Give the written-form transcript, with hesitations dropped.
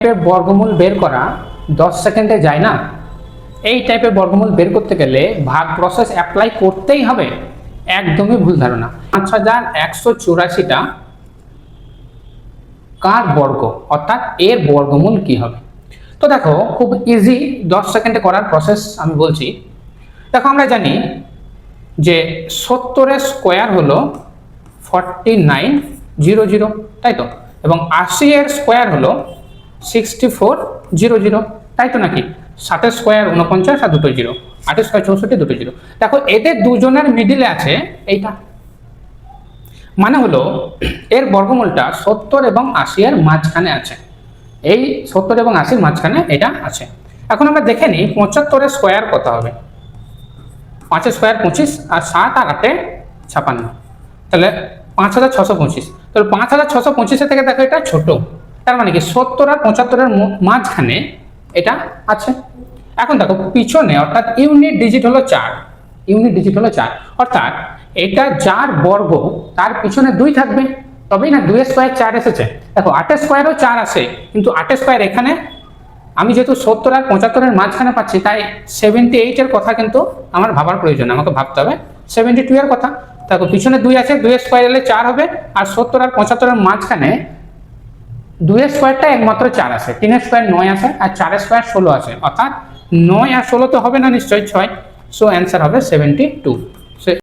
টাইপের বর্গমূল বের করা 10 সেকেন্ডে যায় না। এই টাইপের বর্গমূল বের করতে গেলে ভাগ প্রসেস অ্যাপ্লাই করতেই হবে, একদমই ভুল ধারণা। 5184টা কার বর্গ, অর্থাৎ এর বর্গমূল কি হবে? তো দেখো, খুব ইজি 10 সেকেন্ডে করার প্রসেস আমি বলছি। দেখো, আমরা জানি যে 70-এর স্কোয়ার হলো 4900, তাই তো, এবং 80-এর স্কোয়ার হলো 6400, তাই তো নাকি? 7-এর স্কোয়ার 49 আর দুটো জিরো, 8-এর স্কোয়ার 64, দুটো জিরো। দেখো, এদের দুজনের মিডিলে আছে এইটা, মানে হলো এর বর্গমূলটা 70 এবং 80 এর মাঝখানে আছে। এই 70 এবং 80-র মাঝখানে এটা আছে। এখন আমরা দেখে নিই 75-এর স্কোয়ার কত হবে। 5-এর স্কোয়ার 25, আর 7 আর 8-এ 56, তাহলে 5625। তাহলে 5625 থেকে দেখো এটা ছোট, তার মানে কি 70 আর 75-এর মাঝখানে এটা আছে। এখন দেখো পিছনে, অর্থাৎ ইউনিট ডিজিট হলো 4, অর্থাৎ এটা যার বর্গ তার পিছনে 2 থাকবে, তবেই না 2-এর স্কোয়ার 4 এসেছে। দেখো 8-এর স্কোয়ারও 4 আসে, কিন্তু 8-এর স্কোয়ার এখানে আমি যেহেতু 70 আর 75-এর মাঝখানে পাচ্ছি, তাই 78-এর কথা কিন্তু আমার ভাবার প্রয়োজন, আমাকে ভাবতে হবে 72-এর কথা। দেখো পিছনে 2 আছে, 2-এর স্কোয়ার এলে 4 হবে, আর 70 আর 75-এর মাঝখানে 2-এর স্কোয়ারটা একমাত্র 4 আসে, 3-এর স্কোয়ার 9 আসে, আর 4-এর স্কোয়ার 16 আসে, অর্থাৎ 9 আর 16 তো হবে না নিশ্চয়ই 6, সো অ্যান্সার হবে 72।